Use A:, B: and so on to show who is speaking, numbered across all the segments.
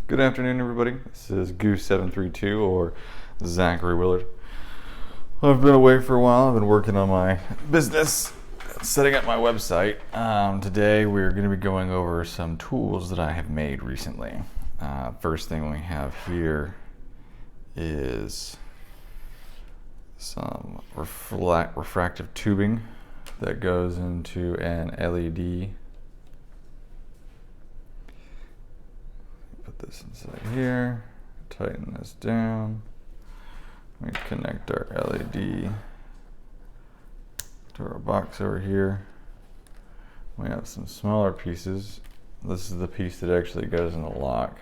A: Good afternoon, everybody. This is Goose732 or Zachary Willard. I've been away for a while. I've been working on my business, setting up my website. Today we're going to be going over some tools that I have made recently. First thing we have here is some refractive tubing that goes into an LED. Put this inside here, tighten this down. We connect our LED to our box over here. We have some smaller pieces. This is the piece that actually goes in the lock.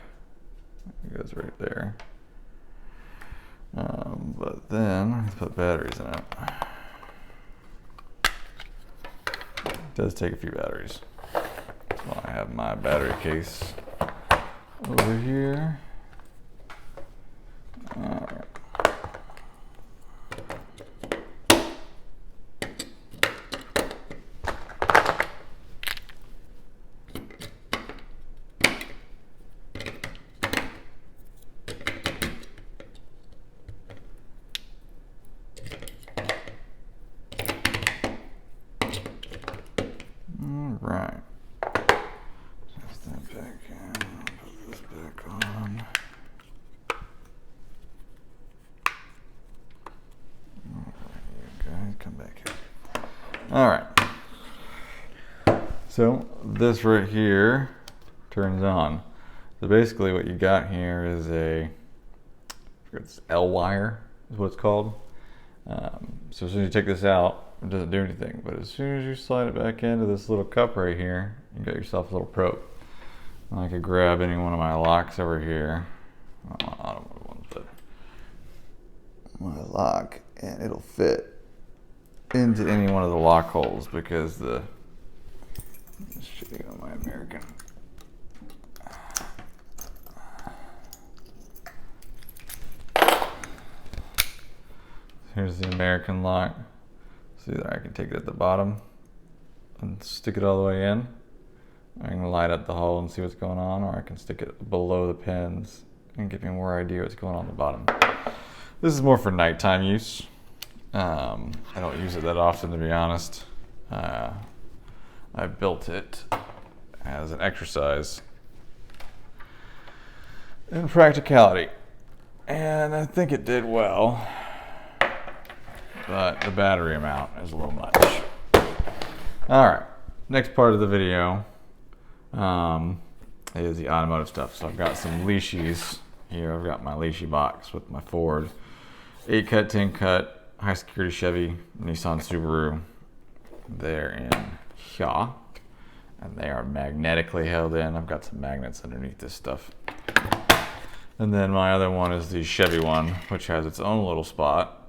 A: It goes right there. But then let's put batteries in it. It does take a few batteries. So I have my battery case over here. All right. Right. Put that back in. Put this back on. Alright, you guys come back here. Alright. So this right here turns on. So basically what you got here is it's L wire is what it's called. So as soon as you take this out, it doesn't do anything, but as soon as you slide it back into this little cup right here, you got yourself a little probe. And I could grab any one of my locks over here, Automotive ones, but my lock, and it'll fit into any one of the lock holes because let's show you on my American. Here's the American lock. So either I can take it at the bottom and stick it all the way in. I can light up the hole and see what's going on, or I can stick it below the pins and give you more idea what's going on the bottom. This is more for nighttime use. I don't use it that often, to be honest. I built it as an exercise in practicality, and I think it did well. But the battery amount is a little much. Alright, next part of the video is the automotive stuff. So I've got some Lishis here. I've got my Lishi box with my Ford 8-cut, 10-cut, high security Chevy, Nissan Subaru. They're in here, and they are magnetically held in. I've got some magnets underneath this stuff. And then my other one is the Chevy one, which has its own little spot.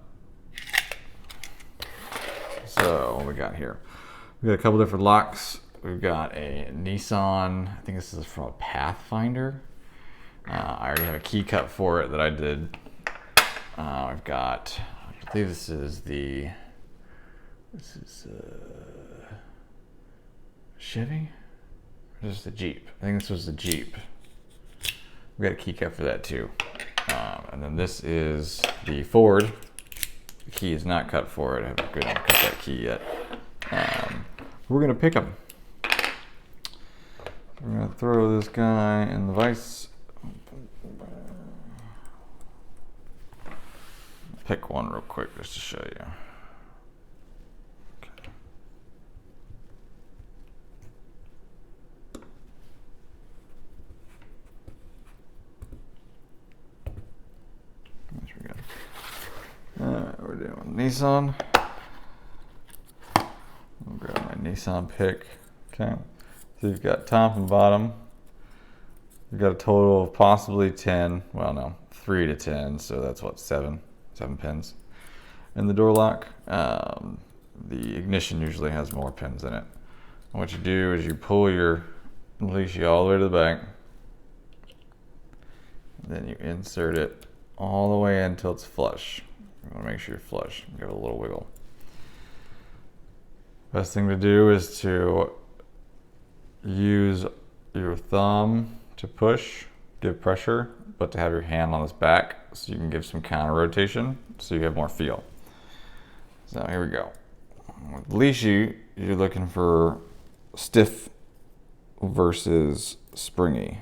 A: So what we got here? We got a couple different locks. We've got a Nissan, I think this is from a Pathfinder. I already have a key cut for it that I did. I've got, I believe this is Chevy? Or is this the Jeep? I think this was the Jeep. We got a key cut for that too. And then this is the Ford. The key is not cut for it. I haven't cut that key yet. We're gonna pick them. We're gonna throw this guy in the vise. Pick one real quick just to show you. Okay. What we got? Alright, we're doing Nissan. I'll grab my Nissan pick. Okay. So you've got top and bottom. You've got a total of possibly 10. Well, no, 3 to 10. So that's what, 7 pins. And the door lock, the ignition usually has more pins in it. And what you do is you pull your Lishi all the way to the back. Then you insert it all the way in until it's flush. You want to make sure you're flush. Give it a little wiggle. Best thing to do is to use your thumb to push give pressure, but to have your hand on this back so you can give some counter rotation so you have more feel. So here we go. With Lishi, you're looking for stiff versus springy.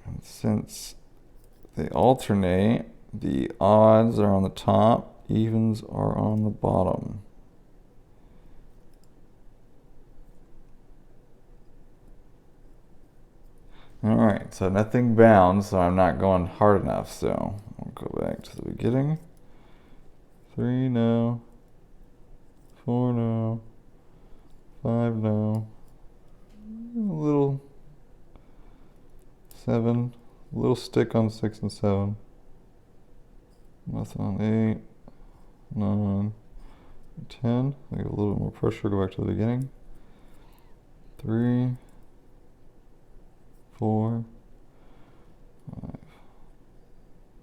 A: And since they alternate, the odds are on the top, evens are on the bottom. All right, so nothing bounds, so I'm not going hard enough. So I'll go back to the beginning. 3 no, 4 no, 5 no, a little 7, a little stick on 6 and 7, nothing on 8, 9, 10. I get a little bit more pressure, go back to the beginning. 3, 4, 5,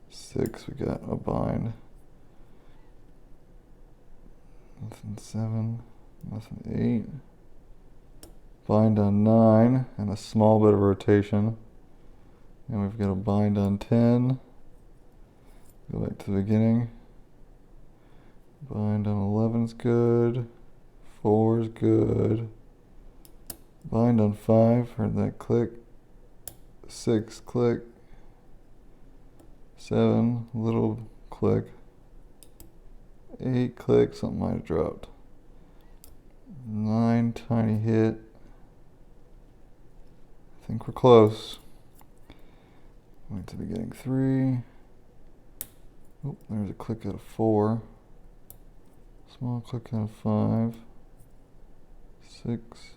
A: 6, we got a bind. Nothing 7, nothing 8. Bind on 9 and a small bit of rotation. And we've got a bind on 10. Go back to the beginning. Bind on 11 is good. 4 is good. Bind on 5, heard that click. 6 click. 7, little click. 8 click, something might have dropped. 9, tiny hit. I think we're close. Went to the beginning. 3. Oh, there's a click out of 4. Small click out of 5. 6.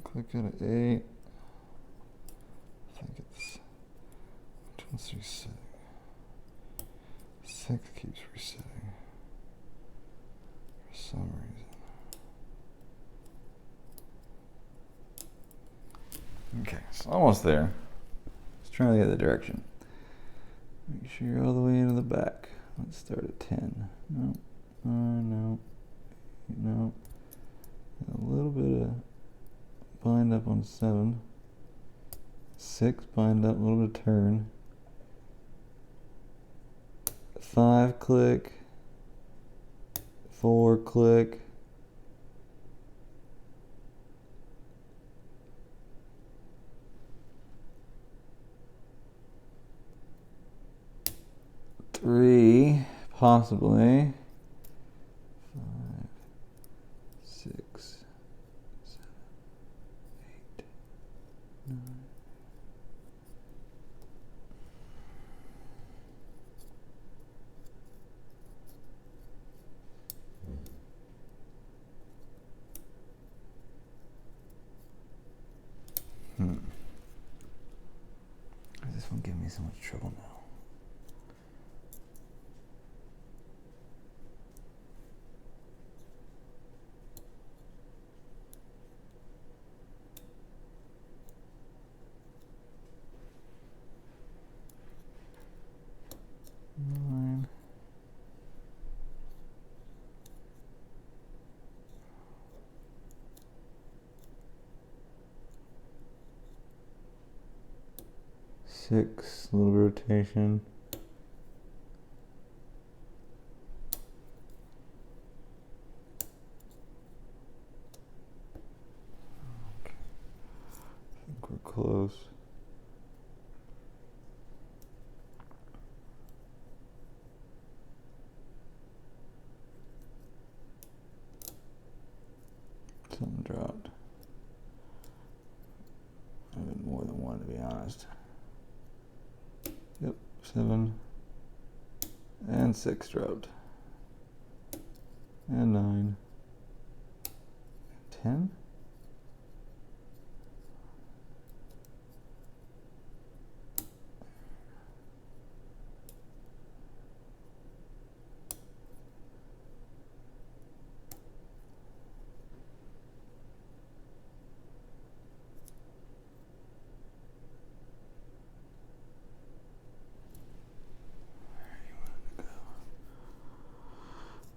A: Click out of 8. I think it's resetting. 6 keeps resetting for some reason. Okay, so almost there. Let's try the other direction. Make sure you're all the way into the back. Let's start at 10. No, no, no. A little bit of bind up on 7. 6 bind up, a little bit of turn. 5 click. 4 click. 3, possibly. 5, 6, 7, 8, 9. This one giving me so much trouble now. Six, little rotation. Okay. I think we're close. Something dropped. I had more than one, to be honest. Yep, 7 and 6 dropped, and 9, 10.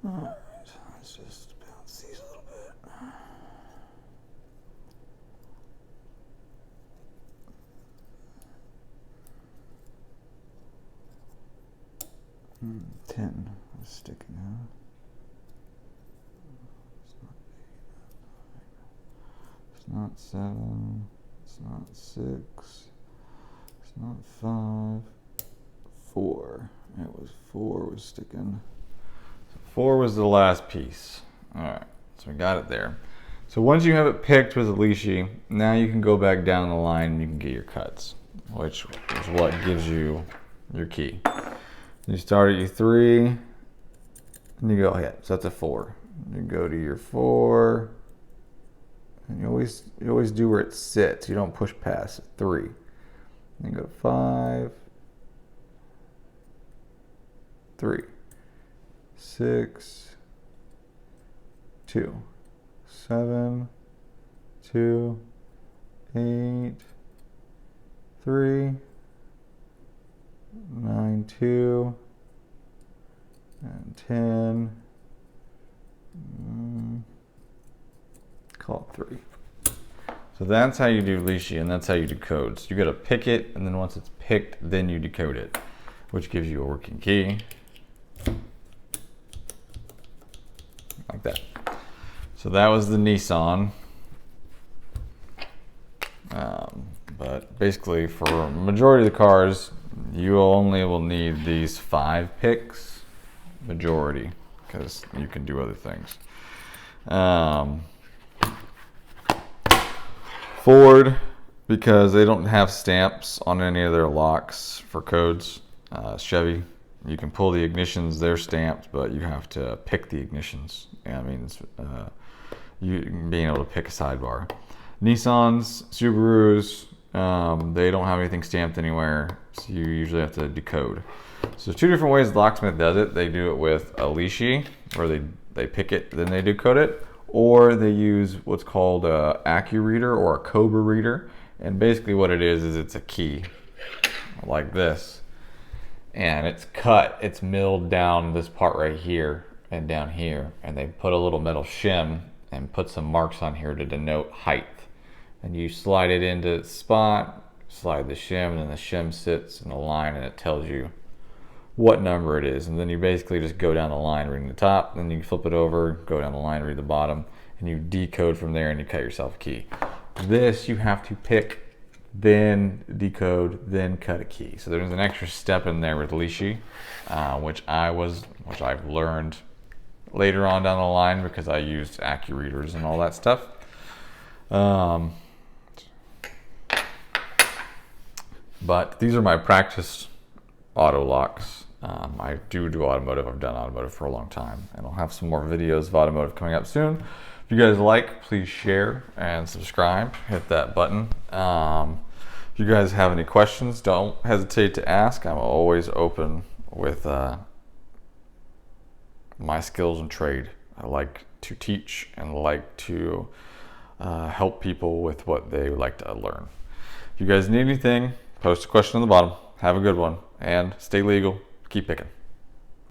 A: Alright, let's just bounce these a little bit. 10 was sticking out. It's not 7. It's not 6. It's not 5. 4. It was 4 was sticking. So 4 was the last piece. Alright, so we got it there. So once you have it picked with a Lishi, now you can go back down the line and you can get your cuts, which is what gives you your key. You start at your 3, and you go ahead. So that's a 4. You go to your 4, and you always do where it sits. You don't push past 3. Then go 5, 3, 6, 2, 7, 2, 8, 3, 9, 2, and 10. Call it 3. So that's how you do Lishi, and that's how you decode. So you gotta pick it, and then once it's picked, then you decode it, which gives you a working key. Like that. So that was the Nissan. But basically for a majority of the cars, you only will need these 5 picks, majority, because you can do other things. Ford, because they don't have stamps on any of their locks for codes. Chevy, you can pull the ignitions, they're stamped, but you have to pick the ignitions. Yeah, I mean, you being able to pick a sidebar. Nissans, Subarus, they don't have anything stamped anywhere, so you usually have to decode. So 2 different ways Locksmith does it. They do it with a Lishi, where they pick it, then they decode it, or they use what's called a AccuReader or a Cobra reader. And basically what it is it's a key like this, and it's cut, it's milled down this part right here and down here, and they put a little metal shim and put some marks on here to denote height. And you slide it into its spot, slide the shim, and then the shim sits in a line and it tells you what number it is. And then you basically just go down the line reading the top, then you flip it over, go down the line, read the bottom, and you decode from there and you cut yourself a key. This you have to pick, then decode, then cut a key. So there's an extra step in there with Lishi, which I've learned later on down the line because I used AccuReaders and all that stuff. But these are my practice auto locks. I do automotive. I've done automotive for a long time, and I'll have some more videos of automotive coming up soon. If you guys like, please share and subscribe. Hit that button. If you guys have any questions, don't hesitate to ask. I'm always open with my skills and trade. I like to teach and like to help people with what they would like to learn. If you guys need anything, post a question on the bottom. Have a good one, and stay legal. Keep picking.